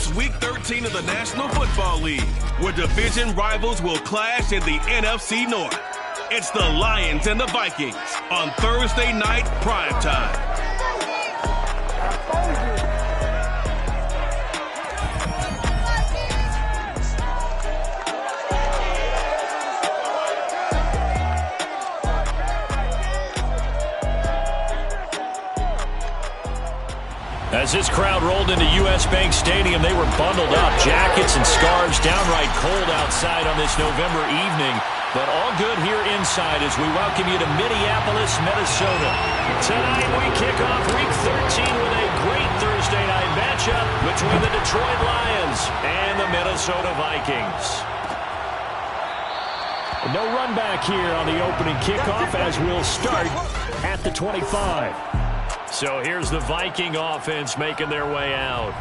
It's Week 13 of the National Football League, where division rivals will clash in the NFC North. It's the Lions and the Vikings on Thursday night primetime. As this crowd rolled into U.S. Bank Stadium, they were bundled up. Jackets and scarves, downright cold outside on this November evening. But all good here inside as we welcome you to Minneapolis, Minnesota. Tonight we kick off Week 13 with a great Thursday night matchup between the Detroit Lions and the Minnesota Vikings. No run back here on the opening kickoff as we'll start at the 25. So here's the Viking offense making their way out.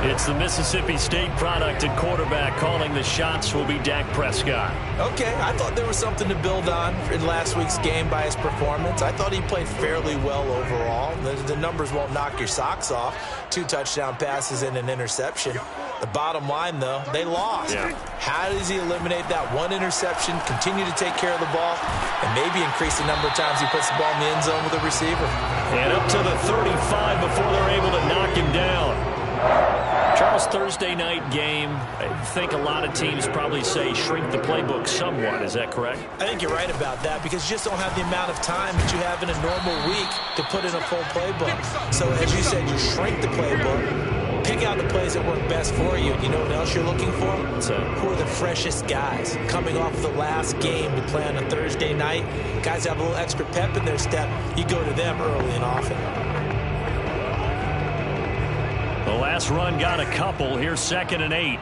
It's the Mississippi State product at quarterback. Calling the shots will be Dak Prescott. Okay, I thought there was something to build on in last week's game by his performance. I thought he played fairly well overall. The numbers won't knock your socks off. 2 touchdown passes and an interception. The bottom line, though, they lost. Yeah. How does he eliminate that one interception, continue to take care of the ball, and maybe increase the number of times he puts the ball in the end zone with a receiver? And up to the 35 before they're able to knock him down. Charles, Thursday night game, I think a lot of teams probably say shrink the playbook somewhat. Is that correct? I think you're right about that because you just don't have the amount of time that you have in a normal week to put in a full playbook. So as you said, you shrink the playbook, pick out the plays that work best for you. You know what else you're looking for? Who are the freshest guys? Coming off the last game to play on a Thursday night, guys have a little extra pep in their step. You go to them early and often. The last run got a couple. Here's 2nd and 8.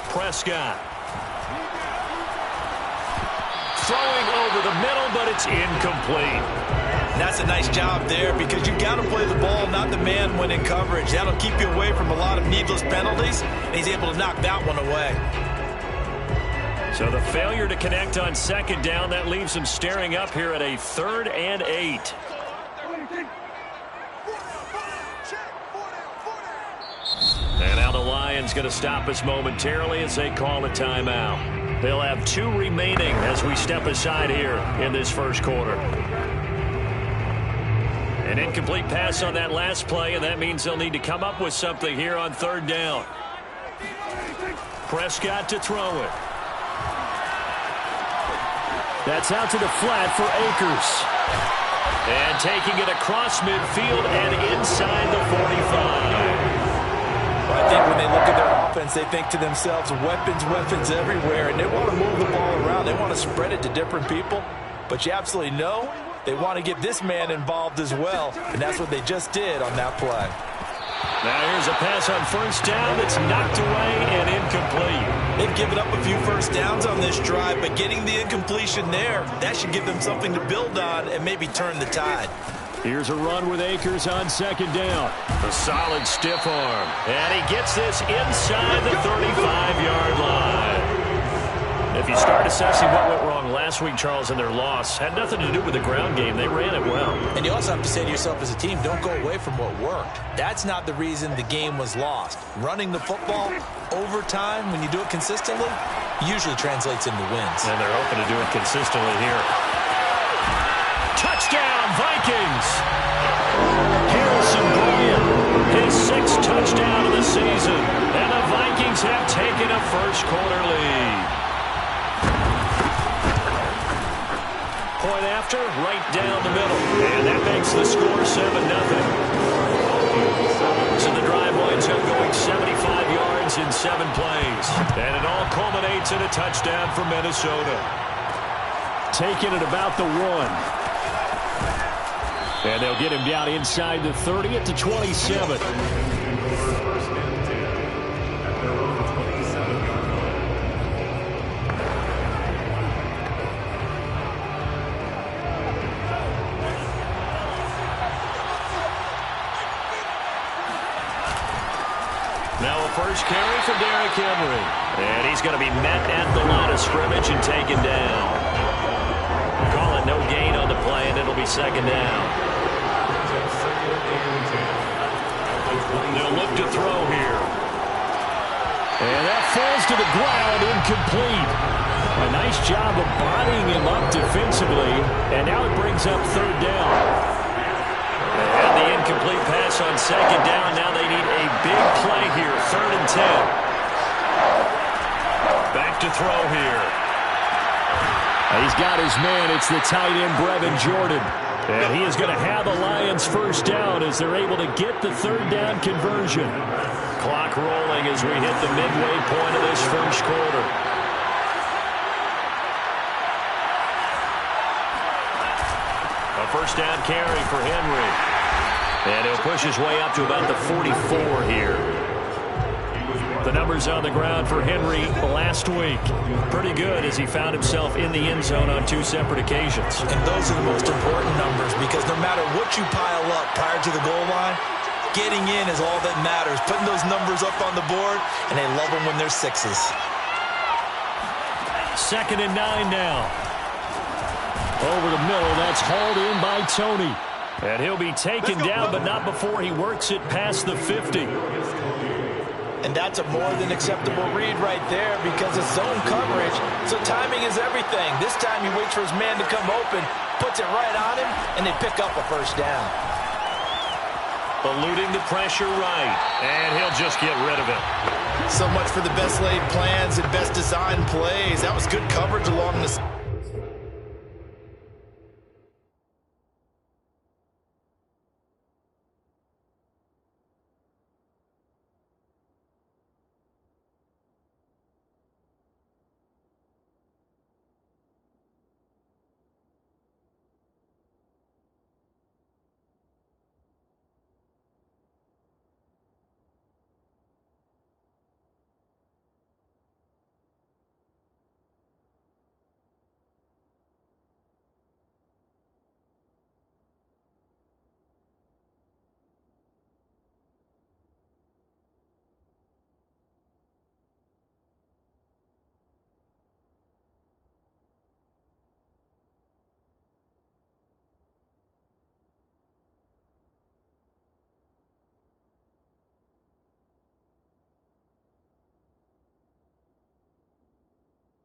Prescott. Throwing over the middle, but it's incomplete. That's a nice job there because you've got to play the ball, not the man when in coverage. That'll keep you away from a lot of needless penalties, and he's able to knock that one away. So the failure to connect on 2nd down, that leaves him staring up here at a 3rd and 8. And now the Lions going to stop us momentarily as they call a timeout. They'll have 2 remaining as we step aside here in this first quarter. An incomplete pass on that last play, and that means they'll need to come up with something here on 3rd down. Prescott to throw it. That's out to the flat for Akers. And taking it across midfield and inside the 45. I think when they look at their offense, they think to themselves, weapons everywhere, and they want to move the ball around. They want to spread it to different people, but you absolutely know they want to get this man involved as well, and that's what they just did on that play. Now here's a pass on 1st down that's knocked away and incomplete. They've given up a few first downs on this drive, but getting the incompletion there, that should give them something to build on and maybe turn the tide. Here's a run with Akers on 2nd down. A solid stiff arm. And he gets this inside the 35-yard line. If you start assessing what went wrong last week, Charles, in their loss, had nothing to do with the ground game. They ran it well. And you also have to say to yourself as a team, don't go away from what worked. That's not the reason the game was lost. Running the football over time, when you do it consistently, usually translates into wins. And they're hoping to do it consistently here. Touchdown, Vikings! Harrison Bryant, his 6th touchdown of the season. And the Vikings have taken a first-quarter lead. Point after, right down the middle. And that makes the score 7-0. So the drive winds up going 75 yards in 7 plays. And it all culminates in a touchdown for Minnesota. Taking it about the 1. And they'll get him down inside the 30 at the 27. Now a first carry for Derrick Henry. And he's going to be met at the line of scrimmage and taken down. Call it no gain on the play, and it'll be 2nd down. They'll look to throw here. And that falls to the ground, incomplete. A nice job of bodying him up defensively, and now it brings up third down. And the incomplete pass on second down. Now they need a big play here, 3rd and 10. Back to throw here. He's got his man. It's the tight end, Brevin Jordan. And he is going to have the Lions first down as they're able to get the third down conversion. Clock rolling as we hit the midway point of this first quarter. A first down carry for Henry. And he'll push his way up to about the 44 here. The numbers on the ground for Henry last week. Pretty good as he found himself in the end zone on 2 separate occasions. And those are the most important numbers because no matter what you pile up prior to the goal line, getting in is all that matters. Putting those numbers up on the board, and they love them when they're 6s. 2nd and 9 now. Over the middle, that's hauled in by Tony. And he'll be taken down, but not before he works it past the 50. And that's a more than acceptable read right there because it's zone coverage, so timing is everything. This time he waits for his man to come open, puts it right on him, and they pick up a first down. Eluding the pressure right, and he'll just get rid of it. So much for the best laid plans and best designed plays. That was good coverage along the...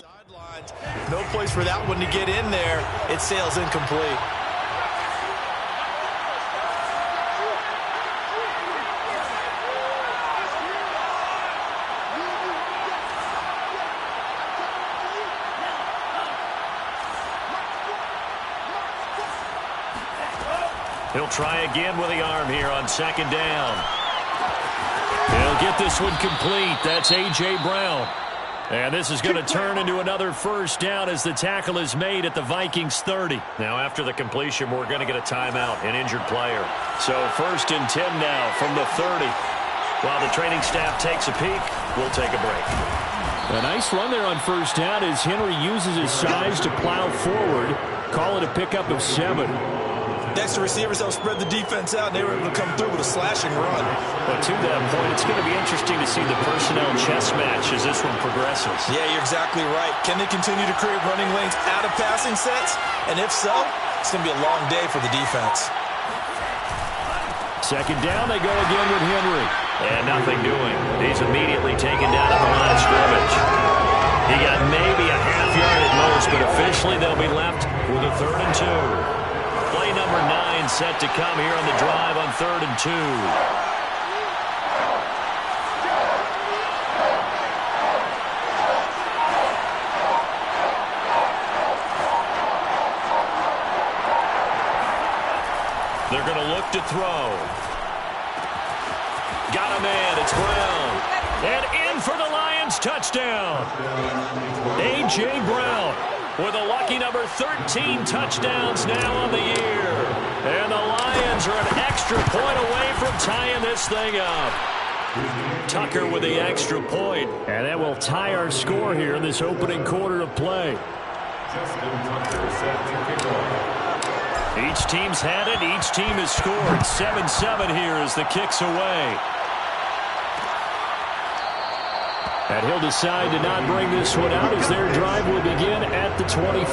sidelines. No place for that one to get in there. It sails incomplete. He'll try again with the arm here on 2nd down. He'll get this one complete. That's A.J. Brown. And this is going to turn into another first down as the tackle is made at the Vikings 30. Now after the completion, we're going to get a timeout, an injured player. So 1st and 10 now from the 30. While the training staff takes a peek, we'll take a break. A nice run there on first down as Henry uses his size to plow forward. Call it a pickup of 7. Next, the receivers helped spread the defense out, and they were able to come through with a slashing run. But to that point, it's going to be interesting to see the personnel chess match as this one progresses. Yeah, you're exactly right. Can they continue to create running lanes out of passing sets? And if so, it's going to be a long day for the defense. 2nd down, they go again with Henry. And nothing doing. He's immediately taken down at the line of scrimmage. He got maybe a half yard at most, but officially they'll be left with a 3rd and 2. Play number 9 set to come here on the drive on 3rd and 2. They're going to look to throw. Got a man. It's Brown. And in for the Lions touchdown. A.J. Brown with a lucky number 13 touchdowns now on the year. And the Lions are an extra point away from tying this thing up. Tucker with the extra point. And that will tie our score here in this opening quarter of play. Each team's had it. Each team has scored. 7-7 here as the kick's away. And he'll decide to not bring this one out as their drive will begin at the 25.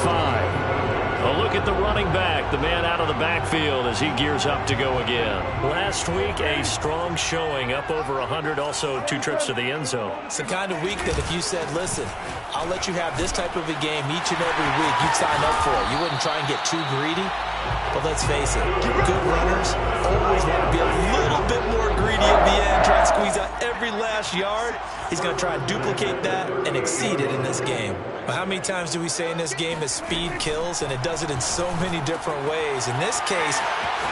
A look at the running back, the man out of the backfield as he gears up to go again. Last week, a strong showing, up over 100, also 2 trips to the end zone. It's the kind of week that if you said, listen, I'll let you have this type of a game each and every week, you'd sign up for it. You wouldn't try and get too greedy. But let's face it, good runners always want to be a little bit more greedy at the end, try and squeeze out every last yard. He's going to try and duplicate that and exceed it in this game. But how many times do we say in this game that speed kills, and it does it in so many different ways? In this case,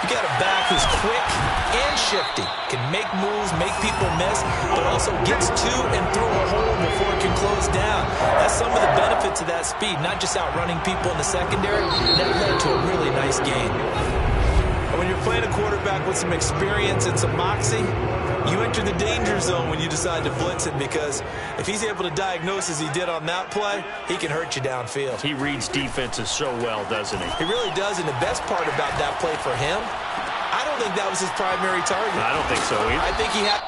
you got a back who's quick and shifty, can make moves, make people miss, but also gets to and through a hole before it can close down. That's some of the benefits of that speed, not just outrunning people in the secondary. That led to a really nice game. And when you're playing a quarterback with some experience and some moxie, you enter the danger zone when you decide to blitz him, because if he's able to diagnose as he did on that play, he can hurt you downfield. He reads defenses so well, doesn't he? He really does, and the best part about that play for him, I don't think that was his primary target. I don't think so either. I think he had...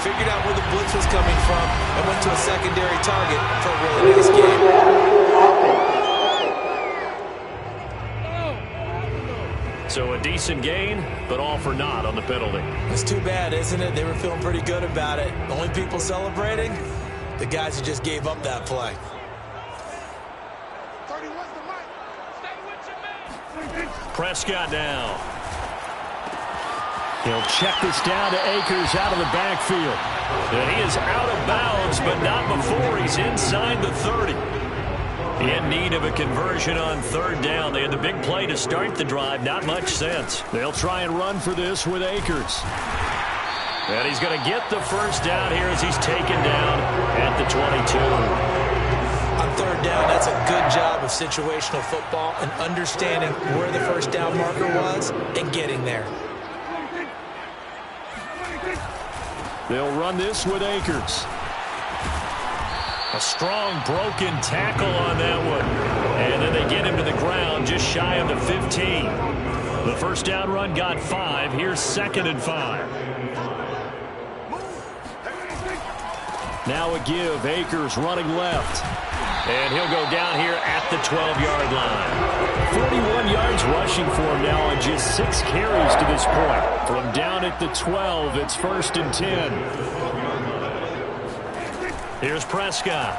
figured out where the blitz was coming from and went to a secondary target for a really nice game. So a decent gain, but all for naught on the penalty. It's too bad, isn't it? They were feeling pretty good about it. The only people celebrating, the guys who just gave up that play. Prescott now. He'll check this down to Akers out of the backfield. And he is out of bounds, but not before he's inside the 30. In need of a conversion on third down. They had the big play to start the drive. Not much sense. They'll try and run for this with Akers. And he's going to get the first down here as he's taken down at the 22. I'm third down, that's a good job of situational football and understanding where the first down marker was and getting there. They'll run this with Akers. A strong broken tackle on that one. And then they get him to the ground just shy of the 15. The first down run got 5. Here's 2nd and 5. Now a give. Akers running left. And he'll go down here at the 12-yard line. 41 yards rushing for him now on just 6 carries to this point. From down at the 12, it's 1st and 10. Here's Prescott.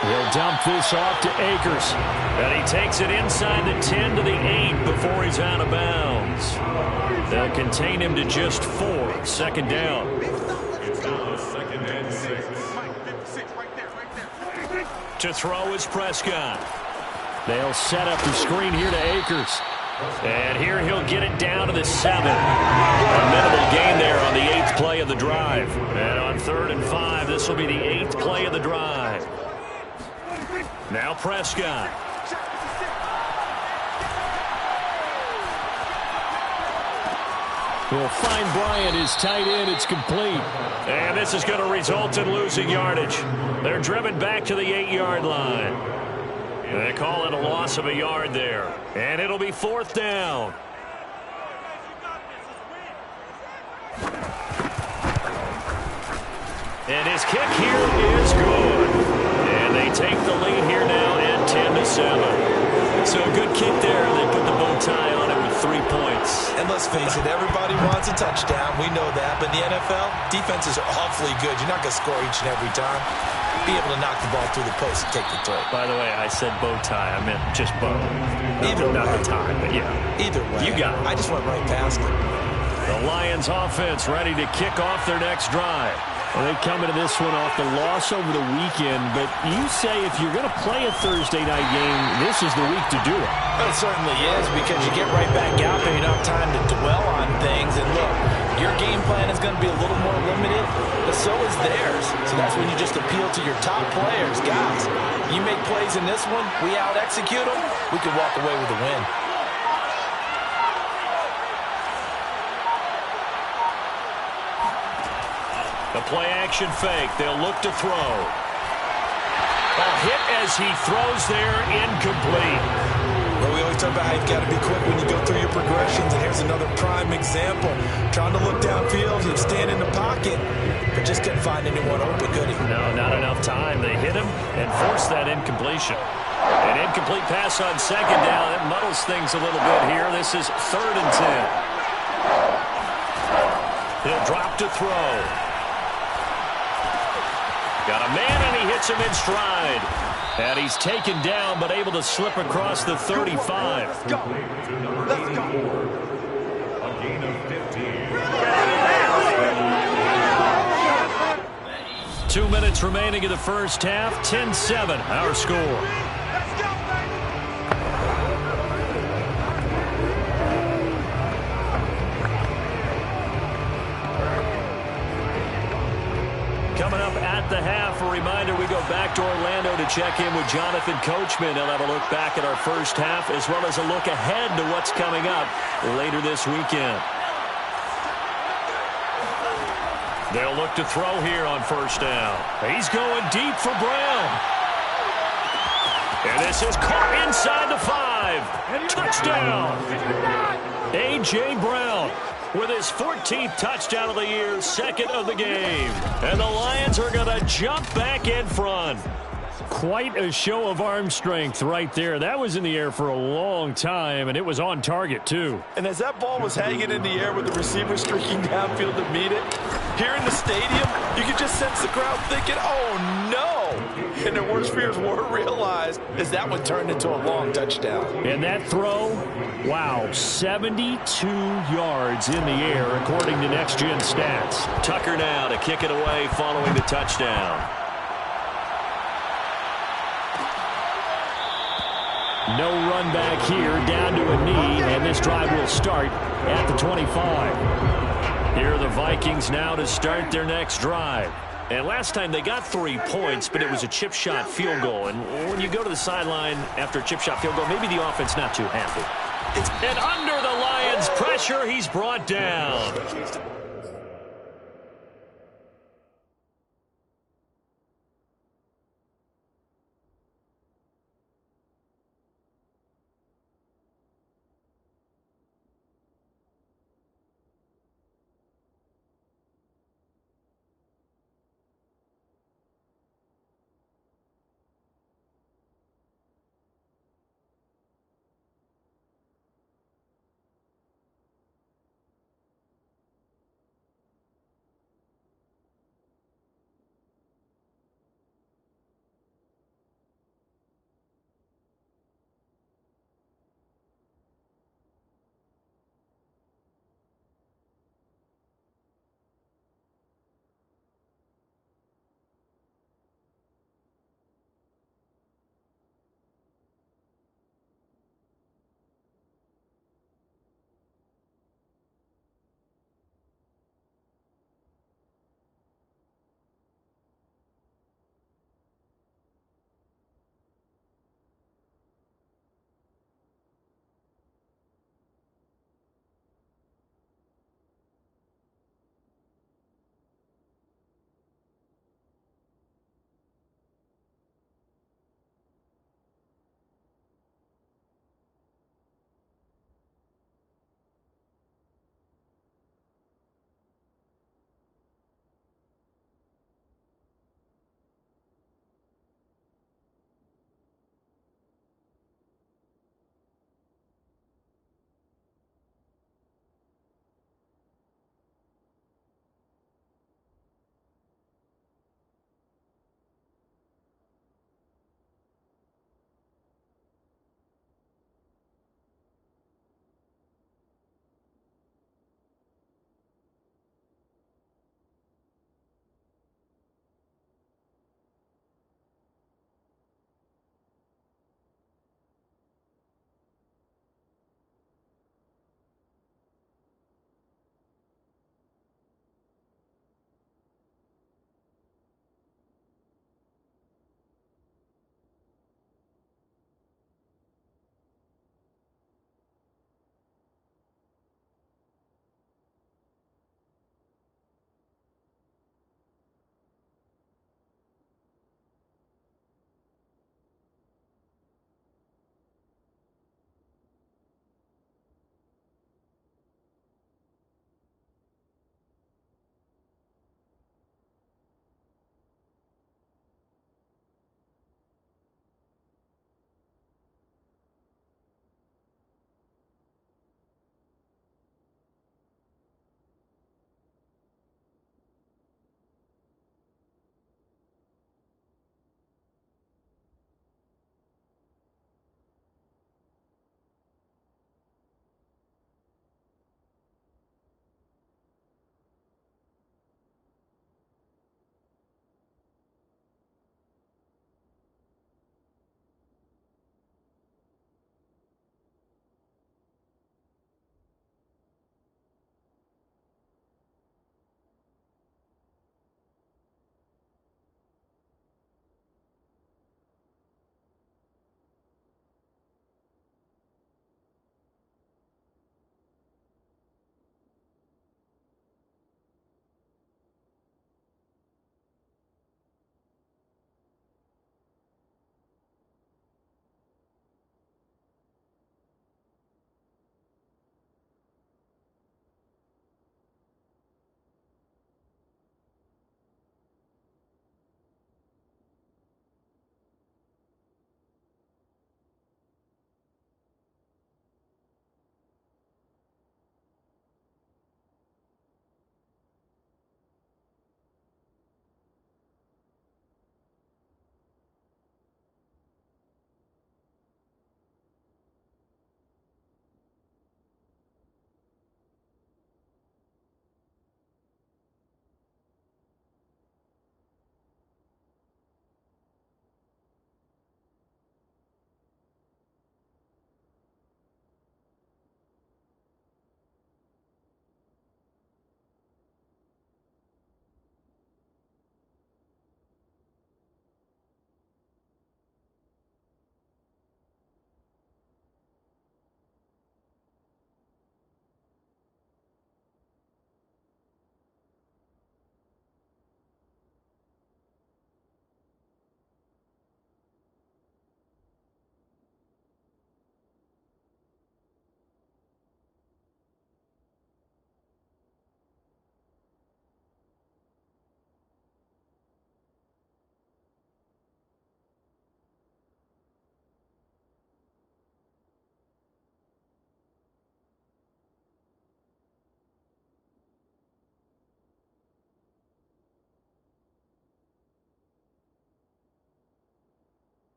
He'll dump this off to Akers. And he takes it inside the 10 to the 8 before he's out of bounds. They'll contain him to just 4. 2nd down. To throw is Prescott. They'll set up the screen here to Akers. And here he'll get it down to the 7. A minimal gain there on the 8th play of the drive. And on 3rd and 5, this will be the 8th play of the drive. Now Prescott. He'll find Bryant, his tight end. It's complete. And this is going to result in losing yardage. They're driven back to the 8-yard line. They call it a loss of a yard there. And it'll be 4th down. And his kick here is good. And they take the lead here now at 10-7. So a good kick there. They put the bow tie on it with 3 points. And let's face it, everybody wants a touchdown. We know that. But in the NFL, defenses are awfully good. You're not going to score each and every time. Be able to knock the ball through the post and take the throw. By the way, I said bow tie. I meant just bow. Either not way. the tie, but yeah. Either way. You got it. I just went right past it. The Lions offense ready to kick off their next drive. Well, they come into this one off the loss over the weekend, but you say if you're going to play a Thursday night game, this is the week to do it. Well, it certainly is, because you get right back out there. You don't have time to dwell on things. And look, your game plan is going to be a little more limited, but so is theirs. So that's when you just appeal to your top players. Guys, you make plays in this one, we out-execute them, we could walk away with a win. The play-action fake. They'll look to throw. A hit as he throws there, incomplete. Well, we always talk about how you've got to be quick when you go through your progressions, and here's another prime example. Trying to look downfield, he'd stand in the pocket, but just couldn't find anyone open, could he? No, not enough time. They hit him and forced that incompletion. An incomplete pass on 2nd down. It muddles things a little bit here. This is 3rd and 10. He'll drop to throw. Got a man, and he hits him in stride. And he's taken down, but able to slip across the 35. Let's go. Let's go. A gain of 15. 2 minutes remaining in the first half. 10-7, our score. Let's go, baby. Coming up at the half, a reminder, we go back to Orlando to check in with Jonathan Coachman. He'll have a look back at our first half as well as a look ahead to what's coming up later this weekend. They'll look to throw here on 1st down. He's going deep for Brown. And this is caught inside the 5. Touchdown. A.J. Brown with his 14th touchdown of the year, 2nd of the game. And the Lions are going to jump back in front. Quite a show of arm strength right there. That was in the air for a long time, and it was on target, too. And as that ball was hanging in the air with the receiver streaking downfield to meet it, here in the stadium, you could just sense the crowd thinking, oh, no. And their worst fears were realized as that one turned into a long touchdown. And that throw, wow, 72 yards in the air, according to Next Gen Stats. Tucker now to kick it away following the touchdown. No run back here, down to a knee, and this drive will start at the 25. Here are the Vikings now to start their next drive. And last time they got 3 points, but it was a chip shot field goal. And when you go to the sideline after a chip shot field goal, maybe the offense not too happy. And under the Lions' pressure, he's brought down.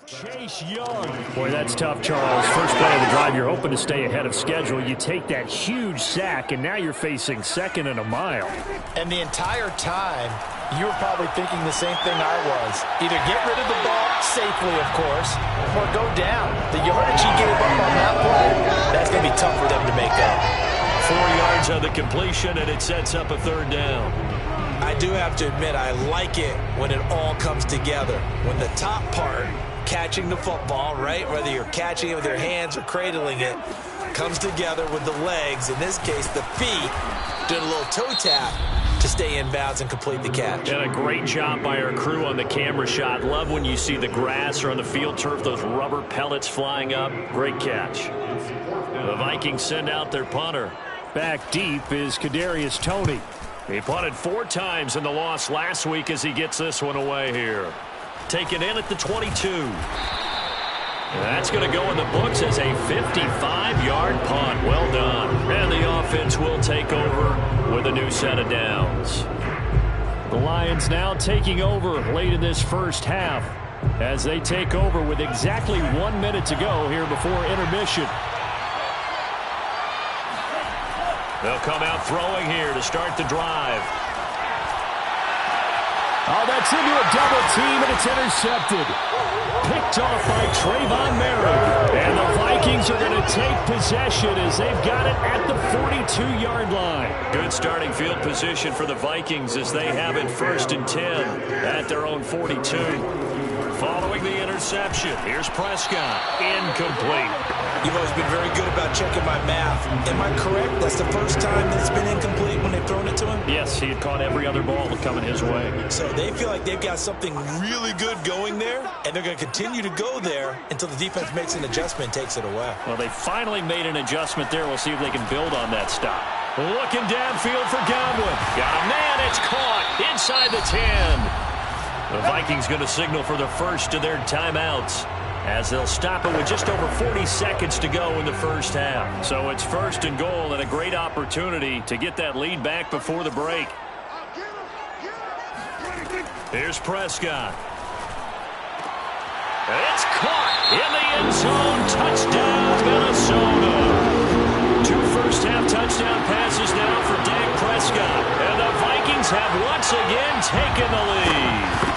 Chase Young. Boy, that's tough, Charles. First play of the drive, you're hoping to stay ahead of schedule. You take that huge sack, and now you're facing second and a mile. And the entire time, you were probably thinking the same thing I was. Either get rid of the ball, safely, of course, or go down. The yardage he gave up on that play, that's going to be tough for them to make up. 4 yards on the completion, and it sets up a third down. I do have to admit, I like it when it all comes together. When the top part, catching the football, right, whether you're catching it with your hands or cradling it, comes together with the legs, in this case the feet, doing a little toe tap to stay in bounds and complete the catch. And a great job by our crew on the camera shot. Love when you see the grass or on the field turf, those rubber pellets flying up. Great catch. The Vikings send out their punter. Back deep is Kadarius Toney. He punted 4 times in the loss last week as he gets this one away here. Taken in at the 22. That's going to go in the books as a 55-yard punt. Well done. And the offense will take over with a new set of downs. The Lions now taking over late in this first half as they take over with exactly 1 minute to go here before intermission. They'll come out throwing here to start the drive. Oh, that's into a double team, and it's intercepted. Picked off by Trayvon Merrick. And the Vikings are going to take possession as they've got it at the 42-yard line. Good starting field position for the Vikings as they have it 1st and 10 at their own 42. Following the interception, here's Prescott. Incomplete. You've always been very good about checking my math. Am I correct? That's the first time that it's been incomplete when they've thrown it to him? Yes, he had caught every other ball coming his way. So they feel like they've got something really good going there, and they're going to continue to go there until the defense makes an adjustment and takes it away. Well, they finally made an adjustment there. We'll see if they can build on that stop. Looking downfield for Godwin. Got a man. It's caught inside the 10. The Vikings going to signal for the first of their timeouts as they'll stop it with just over 40 seconds to go in the first half. So it's 1st and goal and a great opportunity to get that lead back before the break. Here's Prescott. It's caught in the end zone. Touchdown, Minnesota. 2 first-half touchdown passes now for Dak Prescott. And the Vikings have once again taken the lead.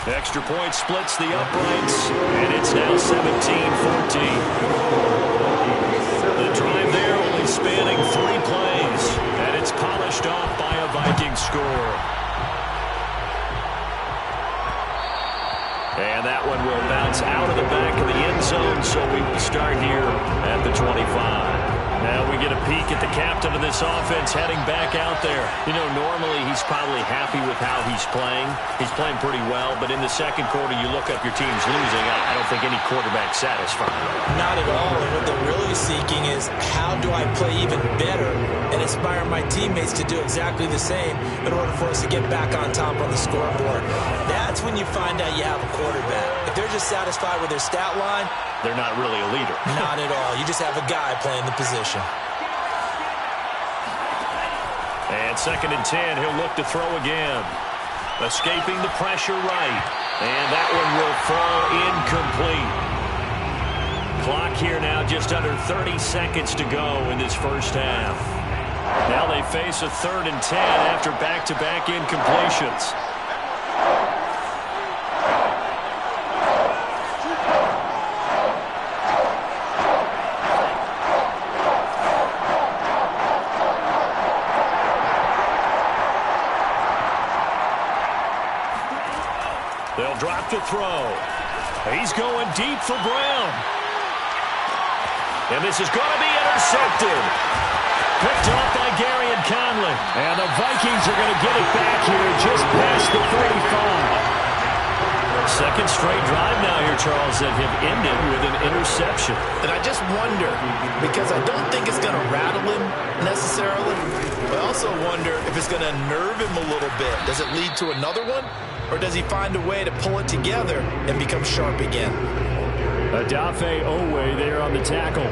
Extra point splits the uprights, and it's now 17-14. The drive there only spanning 3 plays, and it's polished off by a Viking score. And that one will bounce out of the back of the end zone, so we will start here at the 25. Now we get a peek at the captain of this offense heading back out there. You know, normally he's probably happy with how he's playing. He's playing pretty well, but in the second quarter, you look up your team's losing. I don't think any quarterback's satisfied. Not at all. And what they're really seeking is how do I play even better and inspire my teammates to do exactly the same in order for us to get back on top on the scoreboard. That's when you find out you have a quarterback. If they're just satisfied with their stat line, they're not really a leader. Not at all. You just have a guy playing the position. And 2nd and 10, he'll look to throw again. Escaping the pressure right. And that one will fall incomplete. Clock here now just under 30 seconds to go in this first half. Now they face a 3rd and 10 after back-to-back incompletions. They'll drop to throw. He's going deep for Brown. And this is going to be intercepted. Picked off by Gary and Conley. And the Vikings are going to get it back here just past the 35. Second straight drive now here, Charles, that have ended with an interception. And I just wonder, because I don't think it's going to rattle him necessarily, but I also wonder if it's going to nerve him a little bit. Does it lead to another one? Or does he find a way to pull it together and become sharp again? Adafe Owe there on the tackle.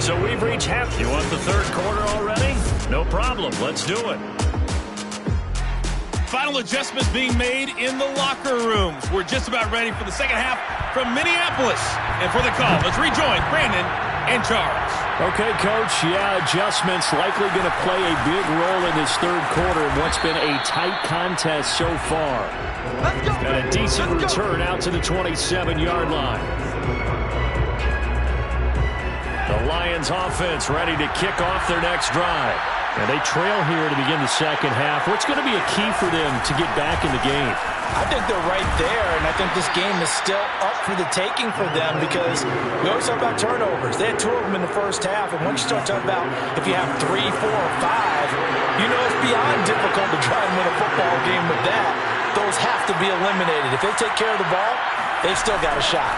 So we've reached half. You want the third quarter already? No problem. Let's do it. Final adjustments being made in the locker rooms. We're just about ready for the second half from Minneapolis. And for the call, let's rejoin Brandon and Charles. Okay, Coach. Yeah, adjustments likely going to play a big role in this third quarter in what's been a tight contest so far. And a decent return out to the 27-yard line. The Lions offense ready to kick off their next drive. And they trail here to begin the second half. What's going to be a key for them to get back in the game? I think they're right there, and I think this game is still up for the taking for them because we always talk about turnovers. They had 2 of them in the first half, and once you start talking about if you have 3, 4, or 5, you know it's beyond difficult to try and win a football game with that. Those have to be eliminated. If they take care of the ball, they've still got a shot.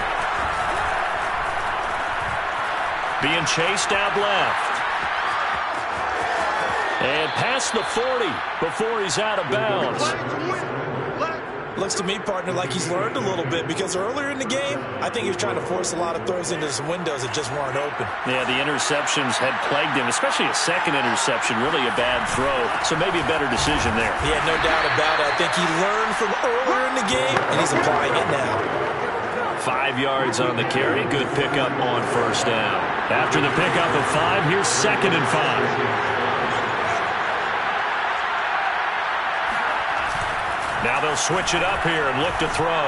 Being chased out left. And past the 40 before he's out of bounds. Looks to me, partner, like he's learned a little bit because earlier in the game, I think he was trying to force a lot of throws into some windows that just weren't open. Yeah, the interceptions had plagued him, especially a second interception, really a bad throw. So maybe a better decision there. Yeah, no doubt about it. I think he learned from earlier in the game, and he's applying it now. 5 yards on the carry. Good pickup on first down. After the pickup of 5, here's 2nd and 5. Now they'll switch it up here and look to throw.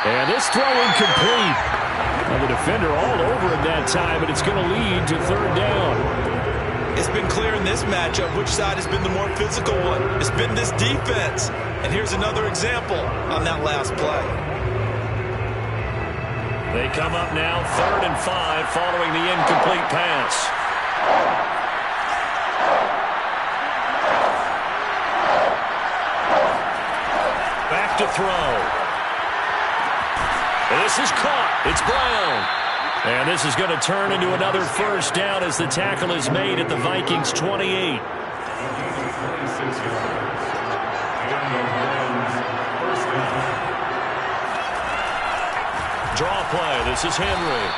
And this throw incomplete. Well, the defender all over him that time, and it's going to lead to 3rd down. It's been clear in this matchup which side has been the more physical one. It's been this defense. And here's another example on that last play. They come up now 3rd and 5 following the incomplete pass. Back to throw. This is caught. It's Brown. And this is going to turn into another first down as the tackle is made at the Vikings 28. Draw play. This is Henry.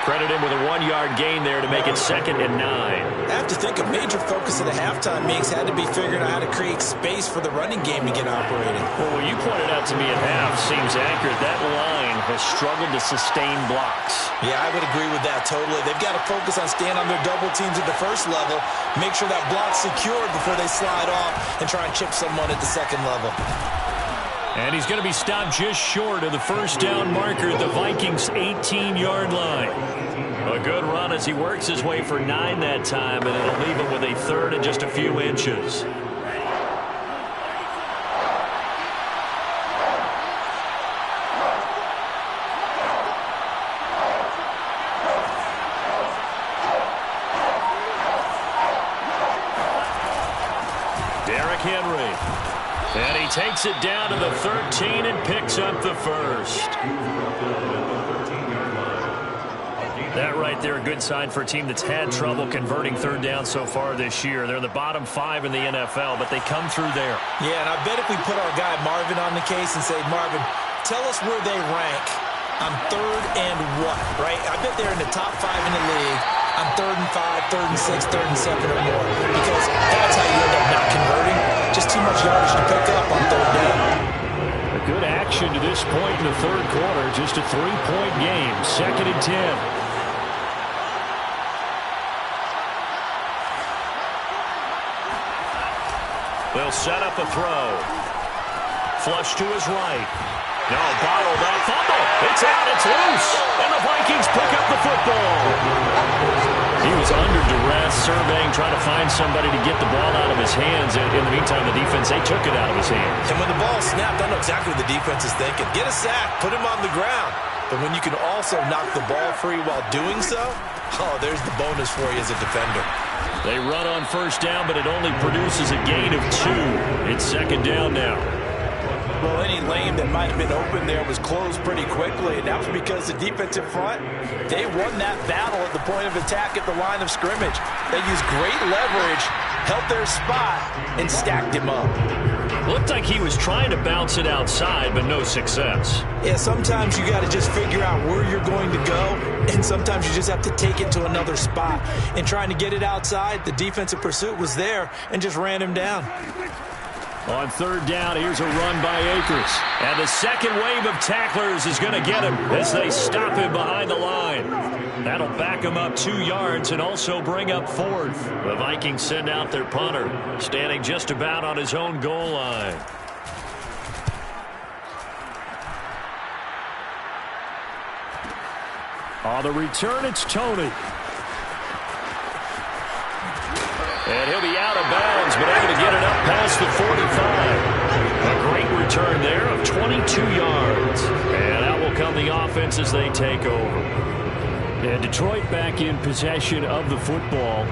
Credited with a 1-yard gain there to make it 2nd and 9. I have to think a major focus of the halftime meetings had to be figuring out how to create space for the running game to get operating. Well, what you pointed out to me at half seems accurate. That line has struggled to sustain blocks. Yeah, I would agree with that totally. They've got to focus on staying on their double teams at the first level, make sure that block's secured before they slide off and try and chip someone at the second level. And he's going to be stopped just short of the first down marker at the Vikings' 18-yard line. A good run as he works his way for 9 that time, and it'll leave him with a 3rd and just a few inches. Derrick Henry. And he takes it down to the 13 and picks up the first. That right there, a good sign for a team that's had trouble converting 3rd down so far this year. They're in the bottom 5 in the NFL, but they come through there. Yeah, and I bet if we put our guy Marvin on the case and say, Marvin, tell us where they rank on 3rd and what, right? I bet they're in the top 5 in the league on 3rd and 5, 3rd and 6, 3rd and 7 or more. Because that's how you end up not converting. Just too much yardage to pick up on 3rd down. A good action to this point in the 3rd quarter. Just a 3-point game. 2nd and 10. They'll set up a throw. Flush to his right. No, bottled up. Fumble. It's out. It's loose. And the Vikings pick up the football. He was under duress, surveying, trying to find somebody to get the ball out of his hands. In the meantime, the defense, they took it out of his hands. And when the ball snapped, I know exactly what the defense is thinking. Get a sack. Put him on the ground. But when you can also knock the ball free while doing so, oh, there's the bonus for you as a defender. They run on first down, but it only produces a gain of 2. It's 2nd down now. Well, any lane that might have been open there was closed pretty quickly, and that was because the defensive front, they won that battle at the point of attack at the line of scrimmage. They used great leverage, held their spot, and stacked him up. Looked like he was trying to bounce it outside, but no success. Yeah, sometimes you got to just figure out where you're going to go, and sometimes you just have to take it to another spot. And trying to get it outside, the defensive pursuit was there and just ran him down. On third down, here's a run by Akers. And the second wave of tacklers is going to get him as they stop him behind the line. That'll back him up 2 yards and also bring up fourth. The Vikings send out their punter, standing just about on his own goal line. On the return, it's Tony. And he'll be out of bounds, but able to get it up past the 45. A great return there of 22 yards. And out will come the offense as they take over. And Detroit back in possession of the football.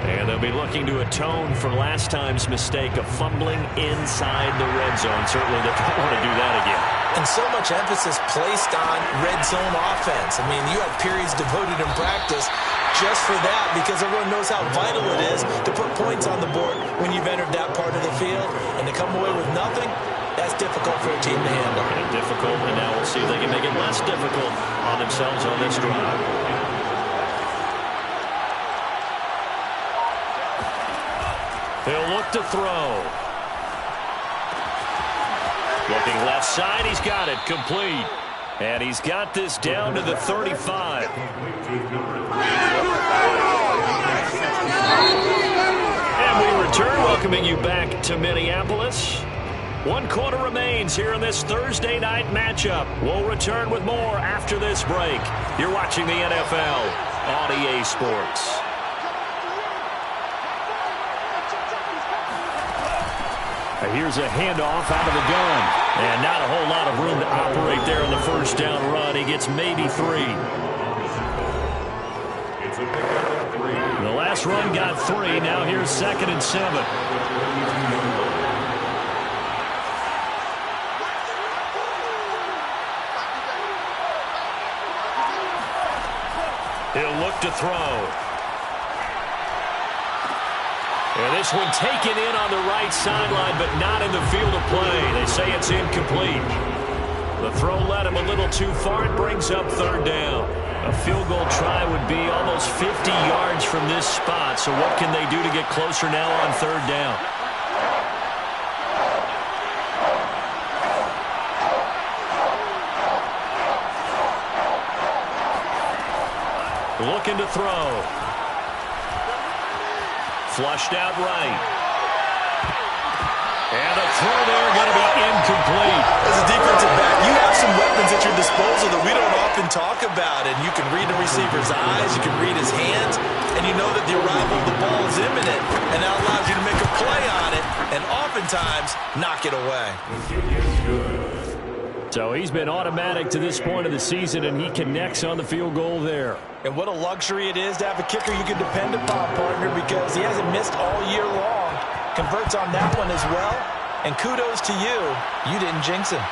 And they'll be looking to atone for last time's mistake of fumbling inside the red zone. Certainly they don't want to do that again. And so much emphasis placed on red zone offense. I mean, you have periods devoted in practice just for that, because everyone knows how vital it is to put points on the board when you've entered that part of the field. And to come away with nothing, that's difficult for a team to handle. And difficult, and now we'll see if they can make it less difficult on themselves on this drive. He'll look to throw. Looking left side, he's got it, complete. And he's got this down to the 35. And we return, welcoming you back to Minneapolis. 1 quarter remains here in this Thursday night matchup. We'll return with more after this break. You're watching the NFL on EA Sports. Here's a handoff out of the gun. And not a whole lot of room to operate there on the first down run. He gets maybe 3. The last run got 3. Now here's 2nd and 7. He'll look to throw. And this one taken in on the right sideline, but not in the field of play. They say it's incomplete. The throw led him a little too far. It brings up 3rd down. A field goal try would be almost 50 yards from this spot. So what can they do to get closer now on 3rd down? Looking to throw. Flushed out right. And a throw there going to be incomplete. As a defensive back, you have some weapons at your disposal that we don't often talk about. And you can read the receiver's eyes, you can read his hands, and you know that the arrival of the ball is imminent. And that allows you to make a play on it and oftentimes knock it away. So he's been automatic to this point of the season, and he connects on the field goal there. And what a luxury it is to have a kicker you can depend upon, partner, because he hasn't missed all year long. Converts on that one as well. And kudos to you. You didn't jinx him.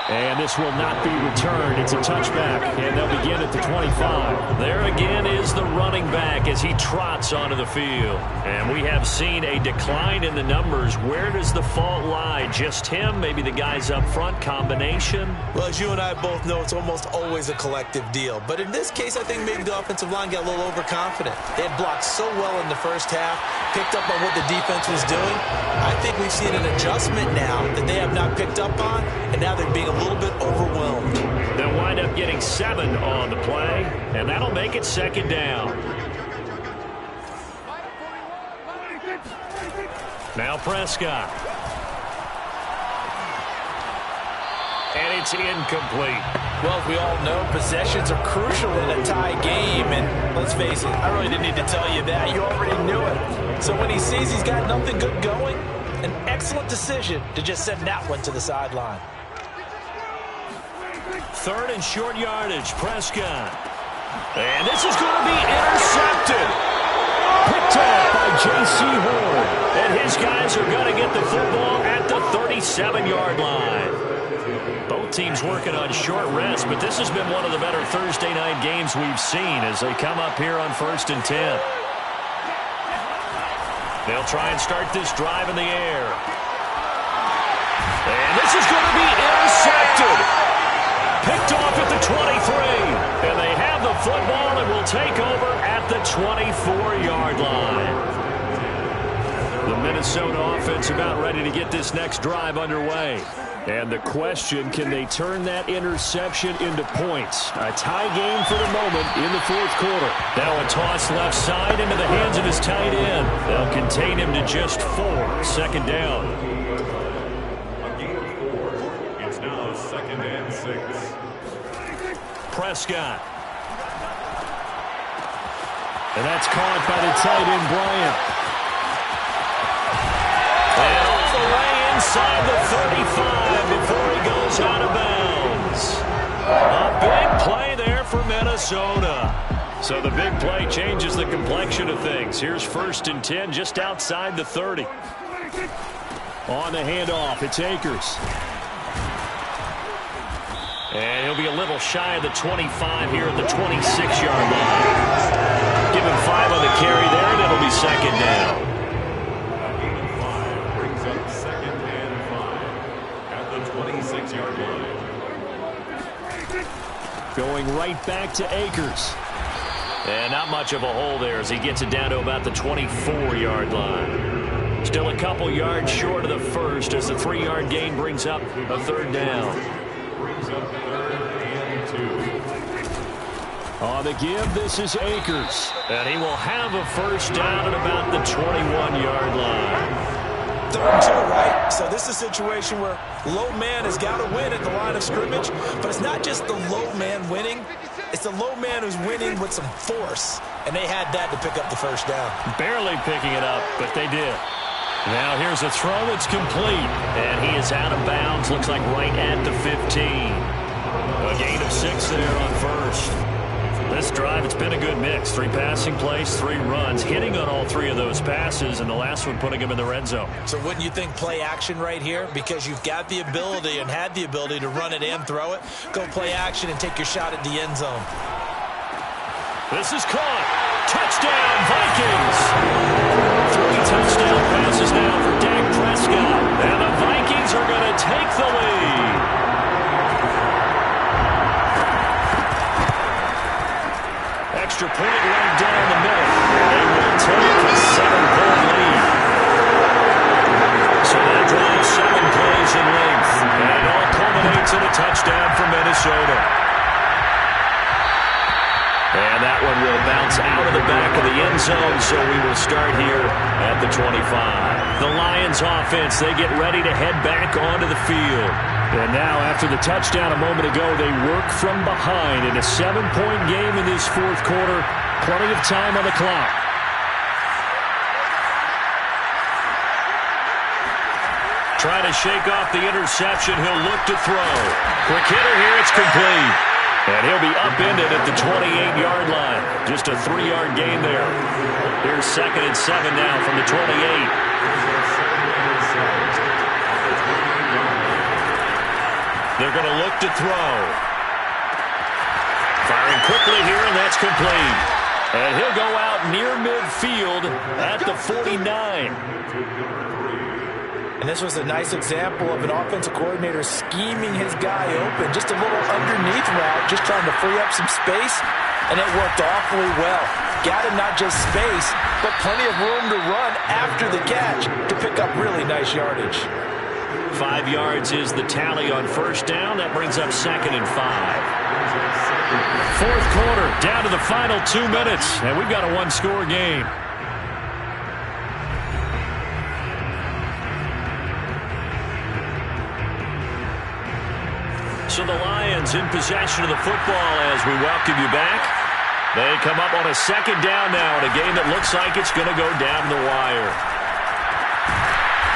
And this will not be returned. It's a touchback, and they'll begin at the 25. There again is the running back as he trots onto the field. And we have seen a decline in the numbers. Where does the fault lie? Just him? Maybe the guys up front? Combination? Well, as you and I both know, it's almost always a collective deal. But in this case, I think maybe the offensive line got a little overconfident. They had blocked so well in the first half, picked up on what the defense was doing. I think we've seen an adjustment now that they have not picked up on, and now they're being a little bit overwhelmed. They'll wind up getting 7 on the play, and that'll make it 2nd down. Now Prescott. And it's incomplete. Well, as we all know, possessions are crucial in a tie game. And let's face it, I really didn't need to tell you that. You already knew it. So when he sees he's got nothing good going, an excellent decision to just send that one to the sideline. 3rd and short yardage, Prescott. And this is going to be intercepted. Picked off by J.C. Horn. And his guys are going to get the football at the 27-yard line. Both teams working on short rest, but this has been one of the better Thursday night games we've seen as they come up here on 1st and 10. They'll try and start this drive in the air. And this is going to be intercepted. Picked off at the 23. And they have the football and will take over at the 24-yard line. The Minnesota offense about ready to get this next drive underway. And the question, can they turn that interception into points? A tie game for the moment in the fourth quarter. Now a toss left side into the hands of his tight end. They'll contain him to just 4. 2nd down. A gain of 4. It's now 2nd and 6. Prescott. And that's caught by the tight end, Bryant. And all the way inside the 35 before he goes out of bounds. A big play there for Minnesota. So the big play changes the complexion of things. Here's 1st and 10 just outside the 30. On the handoff, it's Akers. And he'll be a little shy of the 25 here at the 26-yard line. Give him 5 on the carry there, and it'll be 2nd down. Going right back to Akers. And not much of a hole there as he gets it down to about the 24-yard line. Still a couple yards short of the first as the 3-yard gain brings up a 3rd down. Brings up 3rd and 2. On the give, this is Akers. And he will have a 1st down at about the 21-yard line. 3rd and 2, right? So this is a situation where low man has got to win at the line of scrimmage, but it's not just the low man winning. It's the low man who's winning with some force, and they had that to pick up the 1st down. Barely picking it up, but they did. Now here's a throw. It's complete, and he is out of bounds. Looks like right at the 15. A gain of 6 there on 1st. This drive, it's been a good mix. 3 passing plays, 3 runs, hitting on all 3 of those passes, and the last one putting him in the red zone. So wouldn't you think play action right here? Because you've got the ability and had the ability to run it and throw it. Go play action and take your shot at the end zone. This is caught. Touchdown, Vikings. 3 touchdown passes now for Dak Prescott. And the Vikings are going to take the lead. Extra point right down the middle. They will take a 7-point lead. So that drive 7 plays in length. And it all culminates in a touchdown for Minnesota. And that one will bounce out of the back of the end zone, so we will start here at the 25. The Lions offense, they get ready to head back onto the field. And now, after the touchdown a moment ago, they work from behind in a 7-point game in this fourth quarter. Plenty of time on the clock. Trying to shake off the interception. He'll look to throw. Quick hitter here. It's complete. And he'll be upended at the 28-yard line. Just a 3-yard gain there. Here's 2nd and 7 now from the 28. They're going to look to throw. Firing quickly here, and that's complete. And he'll go out near midfield at the 49. And this was a nice example of an offensive coordinator scheming his guy open. Just a little underneath route, just trying to free up some space, and it worked awfully well. Got him not just space, but plenty of room to run after the catch to pick up really nice yardage. 5 yards is the tally on 1st down. That brings up 2nd and 5. Fourth quarter, down to the final 2 minutes, and we've got a 1-score game. So the Lions in possession of the football as we welcome you back. They come up on a 2nd down now in a game that looks like it's going to go down the wire.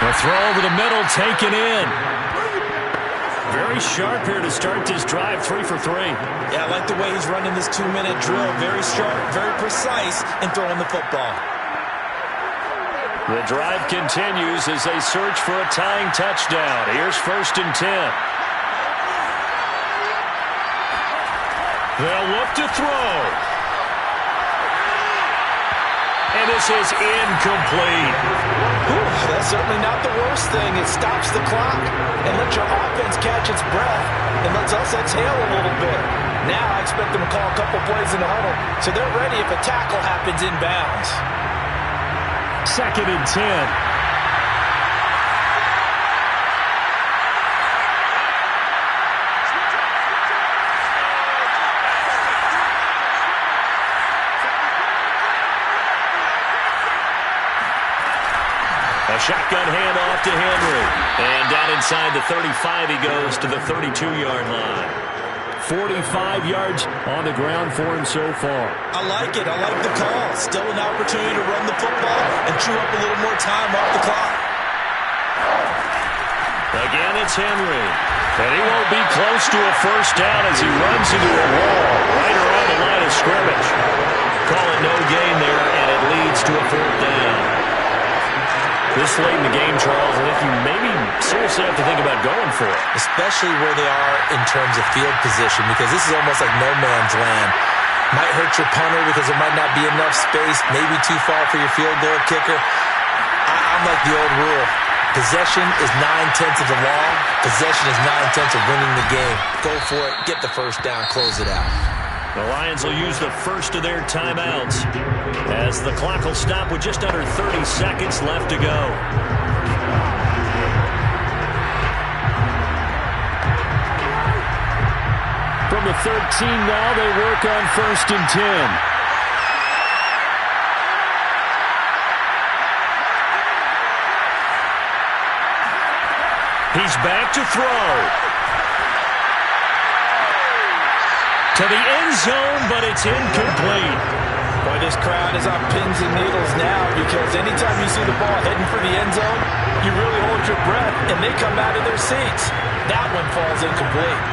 A throw over the middle, taken in. Very sharp here to start this drive, 3 for 3. Yeah, I like the way he's running this 2-minute drill. Very sharp, very precise in throwing the football. The drive continues as they search for a tying touchdown. Here's 1st and 10. They'll look to throw. And this is incomplete. That's certainly not the worst thing. It stops the clock and lets your offense catch its breath and lets us exhale a little bit. Now I expect them to call a couple plays in the huddle so they're ready if a tackle happens inbounds. 2nd and 10. A shotgun handoff to Henry. And down inside the 35 he goes to the 32-yard line. 45 yards on the ground for him so far. I like it. I like the call. Still an opportunity to run the football and chew up a little more time off the clock. Again, it's Henry. And he won't be close to a first down as he runs into a wall right around the line of scrimmage. Call it no gain there, and it leads to a 4th down. This late in the game, Charles, I think you maybe seriously have to think about going for it. Especially where they are in terms of field position, because this is almost like no man's land. Might hurt your punter because there might not be enough space, maybe too far for your field goal kicker. I'm like the old rule. Possession is 9/10 of the law. Possession is 9/10 of winning the game. Go for it. Get the first down. Close it out. The Lions will use the first of their timeouts as the clock will stop with just under 30 seconds left to go. From the 13 now, they work on 1st and 10. He's back to throw. To the end zone, but it's incomplete. Boy, this crowd is on pins and needles now because anytime you see the ball heading for the end zone, you really hold your breath, and they come out of their seats. That one falls incomplete.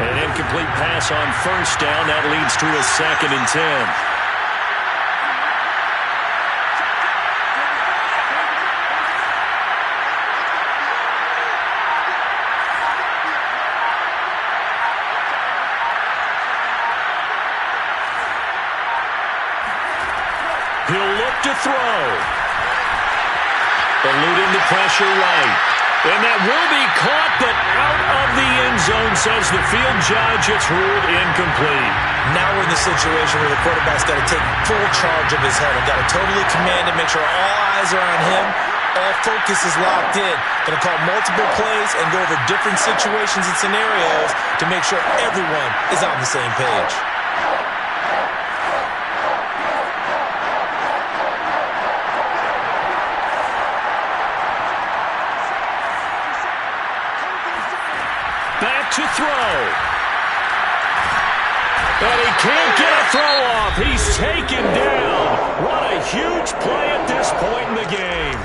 An incomplete pass on 1st down. That leads to a 2nd and 10. He'll look to throw. Eluding the pressure right. And that will be caught, but out of the end zone, says the field judge. It's ruled incomplete. Now we're in the situation where the quarterback's got to take full charge of his huddle. Got to totally command it, make sure all eyes are on him. All focus is locked in. Going to call multiple plays and go over different situations and scenarios to make sure everyone is on the same page. Back to throw. And he can't get a throw off. He's taken down. What a huge play at this point in the game.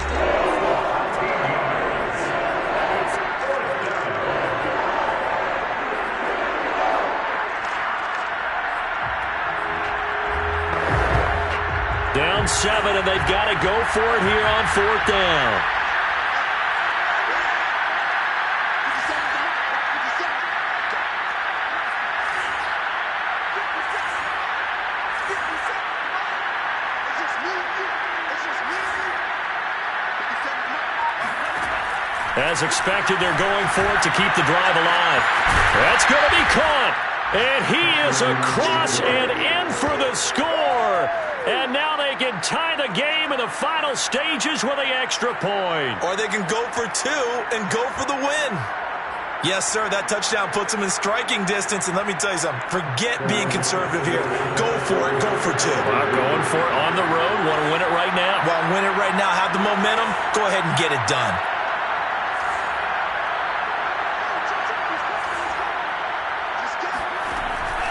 Down 7, and they've got to go for it here on 4th down. As expected, they're going for it to keep the drive alive. That's going to be caught. And he is across and in for the score. And now they can tie the game in the final stages with an extra point. Or they can go for 2 and go for the win. Yes, sir, that touchdown puts them in striking distance. And let me tell you something. Forget being conservative here. Go for it. Go for 2. Well, going for it on the road. Want to win it right now? Well, win it right now. Have the momentum. Go ahead and get it done.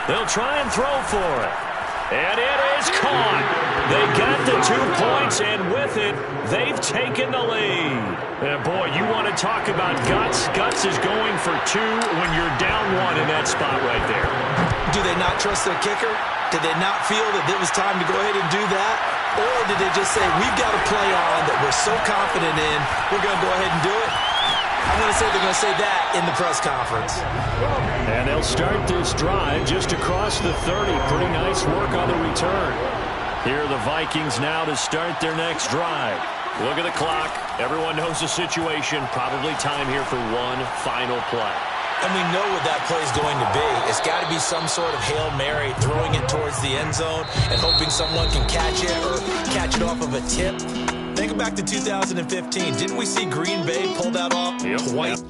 They'll try and throw for it. And it is caught. They got the 2 points, and with it, they've taken the lead. And boy, you want to talk about guts. Guts is going for 2 when you're down 1 in that spot right there. Do they not trust their kicker? Did they not feel that it was time to go ahead and do that? Or did they just say, we've got a play on that we're so confident in, we're going to go ahead and do it? I'm going to say they're going to say that in the press conference. And they'll start this drive just across the 30. Pretty nice work on the return. Here are the Vikings now to start their next drive. Look at the clock. Everyone knows the situation. Probably time here for one final play. And we know what that play is going to be. It's got to be some sort of Hail Mary, throwing it towards the end zone and hoping someone can catch it or catch it off of a tip. Think back to 2015. Didn't we see Green Bay pull that off twice?